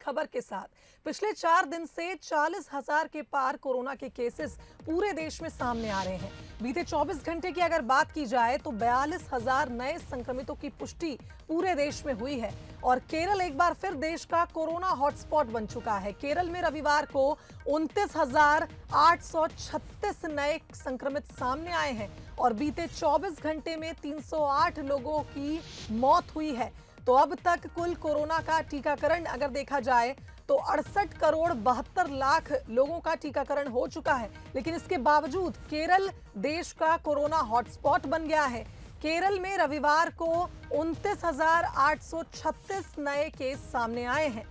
खबर के साथ। पिछले 4 दिन से 40,000 के पार कोरोना के केसेस पूरे देश में सामने आ रहे हैं। बीते 24 घंटे की अगर बात की जाए तो 42,000 नए संक्रमितों की पुष्टि पूरे देश में हुई है और केरल एक बार फिर देश का कोरोना हॉटस्पॉट बन चुका है। केरल में रविवार को 29,836 नए संक्रमित सामने आए हैं और बीते 24 घंटे में 308 लोगों की मौत हुई है। तो अब तक कुल कोरोना का टीकाकरण अगर देखा जाए तो 68 करोड़ 72 लाख लोगों का टीकाकरण हो चुका है। लेकिन इसके बावजूद केरल देश का कोरोना हॉटस्पॉट बन गया है। केरल में रविवार को 29,836 नए केस सामने आए हैं।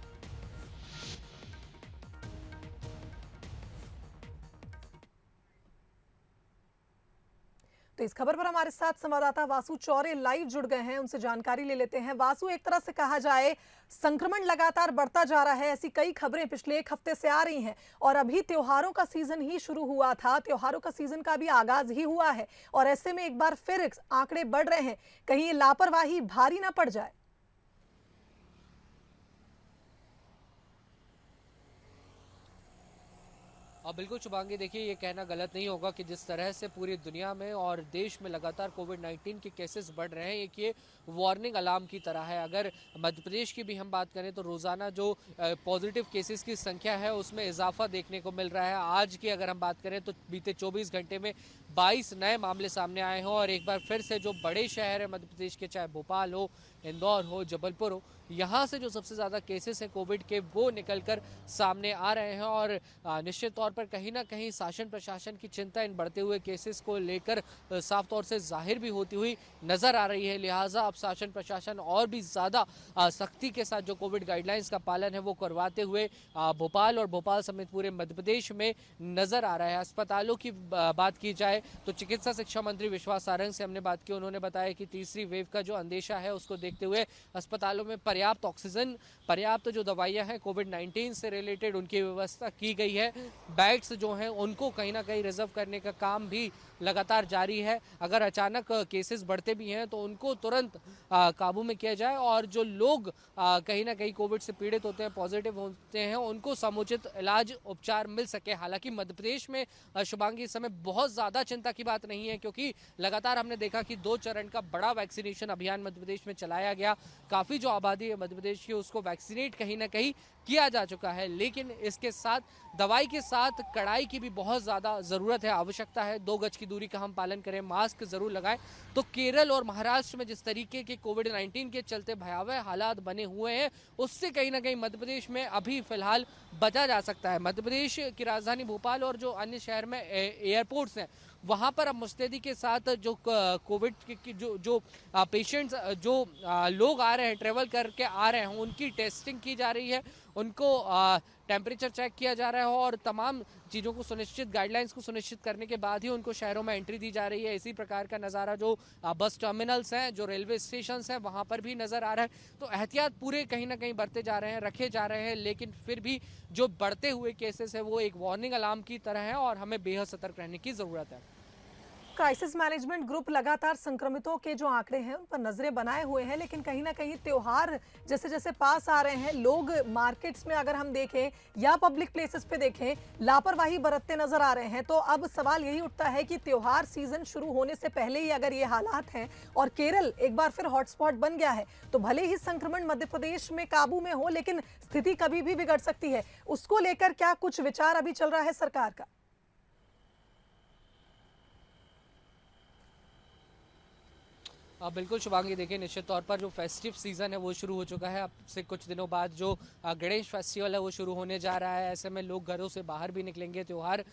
तो इस खबर पर हमारे साथ संवाददाता वासु चौरे लाइव जुड़ गए हैं, उनसे जानकारी ले लेते हैं। वासु, एक तरह से कहा जाए संक्रमण लगातार बढ़ता जा रहा है, ऐसी कई खबरें पिछले एक हफ्ते से आ रही हैं और अभी त्योहारों का सीजन ही शुरू हुआ था, त्योहारों का सीजन का भी आगाज ही हुआ है और ऐसे में एक बार फिर आंकड़े बढ़ रहे हैं, कहीं ये लापरवाही भारी ना पड़ जाए। बिल्कुल शुभांगी, देखिए ये कहना गलत नहीं होगा कि जिस तरह से पूरी दुनिया में और देश में लगातार कोविड-19 के केसेस बढ़ रहे हैं, एक ये वार्निंग अलार्म की तरह है। अगर मध्य प्रदेश की भी हम बात करें तो रोज़ाना जो पॉजिटिव केसेस की संख्या है उसमें इजाफा देखने को मिल रहा है। आज की अगर हम बात करें तो बीते 24 घंटे में 22 नए मामले सामने आए हैं और एक बार फिर से जो बड़े शहर है मध्य प्रदेश के, चाहे भोपाल हो, इंदौर हो, जबलपुर हो, यहाँ से जो सबसे ज़्यादा केसेस हैं कोविड के वो निकलकर सामने आ रहे हैं और निश्चित तौर पर कहीं ना कहीं शासन प्रशासन की चिंता इन बढ़ते हुए केसेस को लेकर साफ तौर से जाहिर भी होती हुई नज़र आ रही है। लिहाजा अब शासन प्रशासन और भी ज़्यादा सख्ती के साथ जो कोविड गाइडलाइंस का पालन है वो करवाते हुए भोपाल और भोपाल समेत पूरे मध्य प्रदेश में नज़र आ रहा है। अस्पतालों की बात की जाए तो चिकित्सा शिक्षा मंत्री विश्वास सारंग से हमने बात की, उन्होंने बताया कि तीसरी वेव का जो अंदेशा है उसको देखते हुए अस्पतालों में पर्याप्त ऑक्सीजन, पर्याप्त जो दवाइयां हैं कोविड-19 से रिलेटेड उनकी व्यवस्था की गई है। बेड्स जो हैं उनको कहीं ना कहीं रिजर्व करने का काम भी लगातार जारी है। अगर अचानक केसेस बढ़ते भी हैं तो उनको तुरंत काबू में किया जाए और जो लोग कहीं ना कहीं कोविड से पीड़ित होते हैं, पॉजिटिव होते हैं, उनको समुचित इलाज उपचार मिल सके। हालांकि मध्य प्रदेश में शुभांगी इस समय बहुत ज़्यादा चिंता की बात नहीं है क्योंकि लगातार हमने देखा कि 2 चरण का बड़ा वैक्सीनेशन अभियान मध्य प्रदेश में चलाया गया। काफ़ी जो आबादी है मध्य प्रदेश की उसको वैक्सीनेट कहीं ना कहीं किया जा चुका है, लेकिन इसके साथ दवाई के साथ कड़ाई की भी बहुत ज़्यादा ज़रूरत है, आवश्यकता है। 2 गज की दूरी का हम पालन करें, मास्क ज़रूर लगाएं। तो केरल और महाराष्ट्र में जिस तरीके के कोविड-19 के चलते भयावह हालात बने हुए हैं उससे कहीं ना कहीं मध्य प्रदेश में अभी फिलहाल बचा जा सकता है। मध्य प्रदेश की राजधानी भोपाल और जो अन्य शहर में एयरपोर्ट्स हैं वहाँ पर अब मुस्तैदी के साथ जो कोविड की जो पेशेंट्स जो लोग आ रहे हैं, ट्रेवल करके आ रहे हैं, उनकी टेस्टिंग की जा रही है, उनको टेम्परेचर चेक किया जा रहा है और तमाम चीज़ों को सुनिश्चित, गाइडलाइंस को सुनिश्चित करने के बाद ही उनको शहरों में एंट्री दी जा रही है। इसी प्रकार का नज़ारा जो बस टर्मिनल्स हैं, जो रेलवे स्टेशन हैं, वहाँ पर भी नज़र आ रहा है। तो एहतियात पूरे कहीं ना कहीं बरते जा रहे हैं, रखे जा रहे हैं, लेकिन फिर भी जो बढ़ते हुए केसेस है वो एक वार्निंग अलार्म की तरह है और हमें बेहद सतर्क रहने की ज़रूरत है। क्राइसिस मैनेजमेंट ग्रुप लगातार संक्रमितों के जो आंकड़े हैं उन पर नजरें बनाए हुए हैं, लेकिन कहीं ना कहीं त्योहार जैसे जैसे पास आ रहे हैं, लोग मार्केट्स में अगर हम देखें या पब्लिक प्लेसेस पे देखें लापरवाही बरतते नजर आ रहे हैं। तो अब सवाल यही उठता है कि त्योहार सीजन शुरू होने से पहले ही अगर ये हालात हैं और केरल एक बार फिर हॉटस्पॉट बन गया है तो भले ही संक्रमण मध्य प्रदेश में काबू में हो लेकिन स्थिति कभी भी बिगड़ सकती है। उसको लेकर क्या कुछ विचार अभी चल रहा है सरकार का? बिल्कुल शुभांगी, देखिए निश्चित तौर पर जो फेस्टिव सीज़न है वो शुरू हो चुका है। अब से कुछ दिनों बाद जो गणेश फेस्टिवल है वो शुरू होने जा रहा है। ऐसे में लोग घरों से बाहर भी निकलेंगे, त्यौहार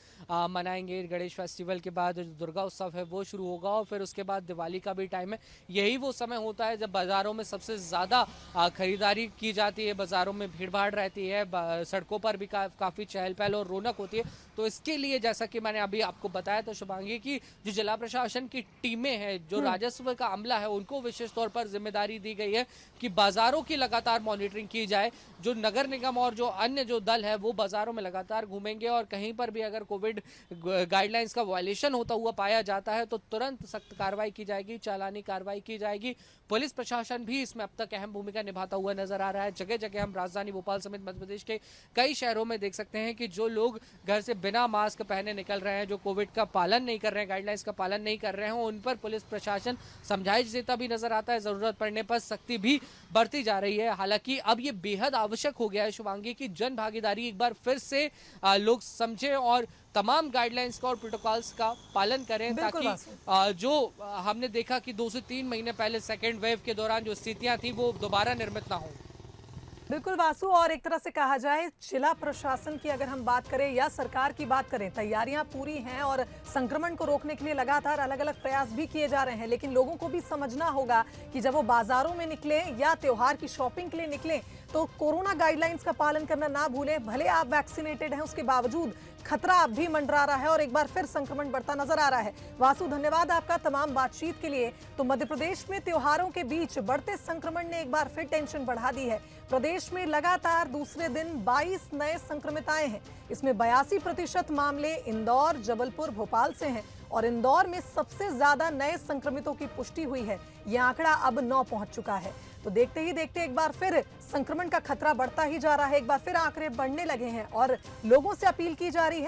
मनाएंगे। गणेश फेस्टिवल के बाद जो दुर्गा उत्सव है वो शुरू होगा और फिर उसके बाद दिवाली का भी टाइम है। यही वो समय होता है जब बाज़ारों में सबसे ज़्यादा खरीदारी की जाती है, बाज़ारों में भीड़ भाड़ रहती है, सड़कों पर भी काफ़ी चहल पहल और रौनक होती है। तो इसके लिए जैसा कि मैंने अभी आपको बताया तो शुभांगी की जो जिला प्रशासन की टीमें हैं, जो राजस्व का अमला जिला है उनको विशेष तौर पर जिम्मेदारी दी गई है कि बाजारों की लगातार मॉनिटरिंग की जाए। जो नगर निगम और जो अन्य जो दल है वो बाजारों में लगातार घूमेंगे और कहीं पर भी अगर कोविड गाइडलाइंस का वायलेशन होता हुआ पाया जाता है तो तुरंत सख्त कार्रवाई की जाएगी, चालानी कार्रवाई की जाएगी। पुलिस प्रशासन भी इसमें अब तक अहम भूमिका निभाता हुआ नजर आ रहा है। जगह जगह हम राजधानी भोपाल समेत मध्य प्रदेश के कई शहरों में देख सकते हैं कि जो लोग घर से बिना मास्क पहने निकल रहे हैं, जो कोविड का पालन नहीं कर रहे हैं, गाइडलाइंस का पालन नहीं कर रहे हैं, उन पर पुलिस प्रशासन समझाइश देता भी नजर आता है। जरूरत पड़ने पर सख्ती भी बढ़ती जा रही है। हालांकि अब ये बेहद आवश्यक हो गया है शुभांगी की जन भागीदारी एक बार फिर से लोग समझे और तमाम गाइडलाइंस का और प्रोटोकॉल्स का पालन करें, ताकि जो हमने देखा कि 2 से 3 महीने पहले सेकेंड वेव के दौरान जो स्थितियां थी वो दोबारा निर्मित ना हो। बिल्कुल वासु, और एक तरह से कहा जाए जिला प्रशासन की अगर हम बात करें या सरकार की बात करें, तैयारियां पूरी हैं और संक्रमण को रोकने के लिए लगातार अलग अलग प्रयास भी किए जा रहे हैं। लेकिन लोगों को भी समझना होगा कि जब वो बाजारों में निकले या त्योहार की शॉपिंग के लिए निकले तो कोरोना गाइडलाइंस का पालन करना ना भूलें। भले आप वैक्सीनेटेड हैं, उसके बावजूद खतरा अब भी मंडरा रहा है और एक बार फिर संक्रमण बढ़ता नजर आ रहा है। वासु, धन्यवाद आपका तमाम बातचीत के लिए। तो मध्य प्रदेश में त्योहारों के बीच बढ़ते संक्रमण ने एक बार फिर टेंशन बढ़ा दी है। प्रदेश में लगातार दूसरे दिन 22 नए संक्रमित आए हैं। इसमें 82% मामले इंदौर, जबलपुर, भोपाल से हैं और इंदौर में सबसे ज्यादा नए संक्रमितों की पुष्टि हुई है। यह आंकड़ा अब 9 पहुंच चुका है। तो देखते ही देखते एक बार फिर संक्रमण का खतरा बढ़ता ही जा रहा है। एक बार फिर आंकड़े बढ़ने लगे हैं और लोगों से अपील की जा रही है